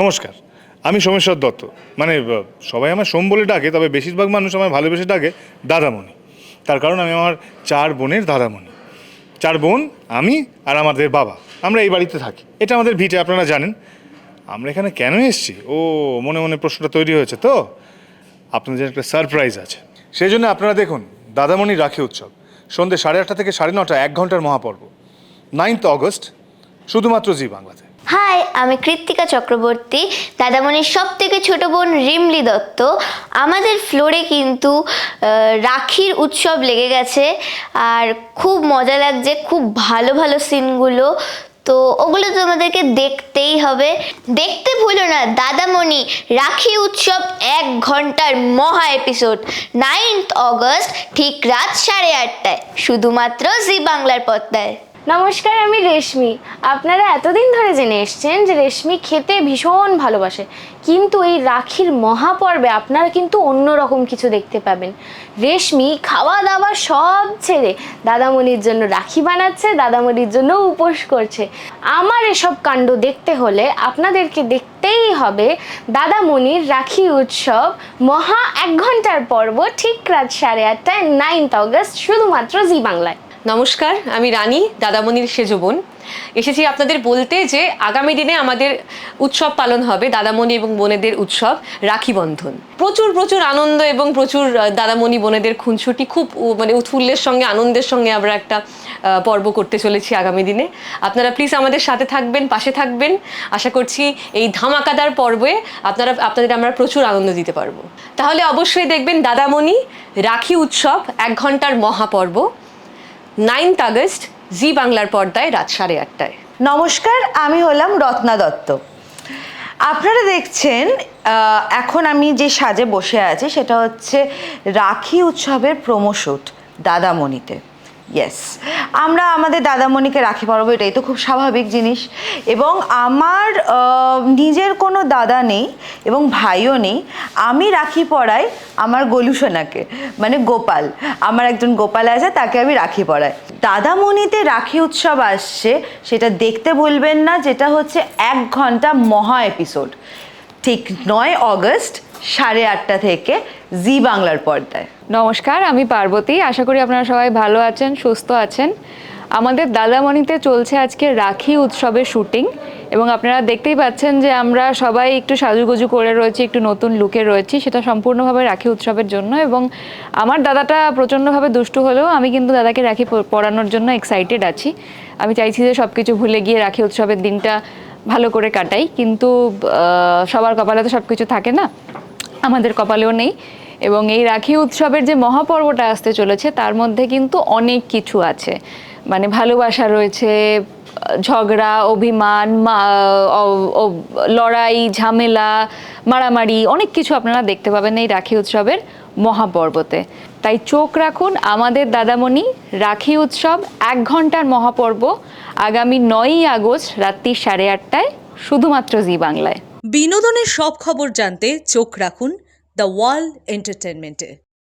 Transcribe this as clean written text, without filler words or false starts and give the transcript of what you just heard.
নমস্কার, আমি সোমেশ্বর দত্ত। মানে সবাই আমার সোম বলে ডাকে, তবে বেশিরভাগ মানুষ আমায় ভালোবেসে ডাকে দাদামণি। তার কারণ আমি আমার 4 বোনের দাদামণি। 4 বোন, আমি আর আমাদের বাবা, আমরা এই বাড়িতে থাকি। এটা আমাদের ভিটে, আপনারা জানেন। আমরা এখানে কেন এসেছি, ও মনে মনে প্রশ্নটা তৈরি হয়েছে তো। আপনাদের একটা সারপ্রাইজ আছে, সেই জন্য আপনারা দেখুন দাদামণি রাখি উৎসব সন্ধ্যে 8:30 থেকে 9:30, 1 ঘন্টার মহাপর্ব, 9th অগস্ট, শুধুমাত্র জি বাংলাতে। হাই, আমি কৃত্তিকা চক্রবর্তী, দাদামণির সব থেকে ছোট বোন রিমলি দত্ত। আমাদের ফ্লোরে কিন্তু রাখির উৎসব লেগে গেছে, আর খুব মজা লাগছে, খুব ভালো ভালো সিনগুলো। তো ওগুলো তোমাদেরকে দেখতেই হবে। দেখতে ভুলো না দাদামণি রাখি উৎসব 1 ঘন্টার মহা এপিসোড, 9th অগস্ট, ঠিক রাত 8:30টায়, শুধুমাত্র জি বাংলার পর্দায়। নমস্কার, আমি রেশমি। আপনারা এতদিন ধরে জেনে এসছেন যে রেশমি খেতে ভীষণ ভালোবাসে, কিন্তু এই রাখির মহাপর্বে আপনারা কিন্তু অন্যরকম কিছু দেখতে পাবেন। রেশমি খাওয়া দাওয়া সব ছেড়ে দাদামণির জন্য রাখি বানাচ্ছে, দাদামণির জন্য উপোস করছে। আমার এসব কাণ্ড দেখতে হলে আপনাদেরকে দেখতেই হবে দাদামণির রাখি উৎসব মহা 1 ঘন্টার পর্ব, ঠিক রাত 8:30টায়, 9th অগস্ট, শুধুমাত্র জি বাংলায়। নমস্কার, আমি রানী, দাদামণির সেজো বোন। এসেছি আপনাদের বলতে যে আগামী দিনে আমাদের উৎসব পালন হবে, দাদামণি এবং বোনেদের উৎসব, রাখি বন্ধন। প্রচুর প্রচুর আনন্দ এবং প্রচুর দাদামণি বোনেদের খুনসুটি, খুব মানে উৎফুল্লের সঙ্গে, আনন্দের সঙ্গে আমরা একটা পর্ব করতে চলেছি আগামী দিনে। আপনারা প্লিজ আমাদের সাথে থাকবেন, পাশে থাকবেন। আশা করছি এই ধামাকাদার পর্বে আপনাদের আমরা প্রচুর আনন্দ দিতে পারবো। তাহলে অবশ্যই দেখবেন দাদামণি রাখি উৎসব 1 ঘন্টার মহাপর্ব, 9th আগস্ট, জি বাংলার পর্দায়, রাত 8:30টায়। নমস্কার, আমি হলাম রত্না দত্ত। আপনারা দেখছেন এখন আমি যে সাজে বসে আছি সেটা হচ্ছে রাখি উৎসবের প্রোমো শ্যুট দাদামণিতে। ইয়েস, আমরা আমাদের দাদামণিকে রাখি পরাবো, এটাই তো খুব স্বাভাবিক জিনিস। এবং আমার নিজের কোনো দাদা নেই এবং ভাইও নেই। আমি রাখি পরাই আমার গোলুসোনাকে, মানে গোপাল। আমার একজন গোপাল আছে, তাকে আমি রাখি পরাই। দাদামণিতে রাখি উৎসব আসছে, সেটা দেখতে ভুলবেন না, যেটা হচ্ছে 1 ঘন্টা মহা এপিসোড, ঠিক 9 অগস্ট, 8:30 থেকে জি বাংলার পর্দায়। নমস্কার, আমি পার্বতী। আশা করি আপনারা সবাই ভালো আছেন, সুস্থ আছেন। আমাদের দাদামণিতে চলছে আজকে রাখি উৎসবের শুটিং, এবং আপনারা দেখতেই পাচ্ছেন যে আমরা সবাই একটু সাজুগুজু করে রয়েছি, একটু নতুন লুকে রয়েছি। সেটা সম্পূর্ণভাবে রাখি উৎসবের জন্য। এবং আমার দাদাটা প্রচণ্ডভাবে দুষ্টু হলেও আমি কিন্তু দাদাকে রাখি পরানোর জন্য এক্সাইটেড আছি। আমি চাইছি যে সব কিছু ভুলে গিয়ে রাখি উৎসবের দিনটা ভালো করে কাটাই, কিন্তু সবার কপালে তো সব কিছু থাকে না, আমাদের কপালেও নেই। এবং এই রাখি উৎসবের যে মহাপর্বটা আসতে চলেছে তার মধ্যে কিন্তু অনেক কিছু আছে, মানে ভালোবাসা রয়েছে, ঝগড়া, অভিমান, লড়াই, ঝামেলা, মারামারি, অনেক কিছু আপনারা দেখতে পাবেন এই রাখি উৎসবের মহাপর্বতে। তাই চোখ রাখুন আমাদের দাদামণি রাখি উৎসব 1 ঘন্টার মহাপর্ব, আগামী 9ই আগস্ট, রাত্রি 8:30টায়, শুধুমাত্র জি বাংলায়। বিনোদনের সব খবর জানতে চোখ রাখুন দ্য ওয়ার্ল্ড এন্টারটেনমেন্টে।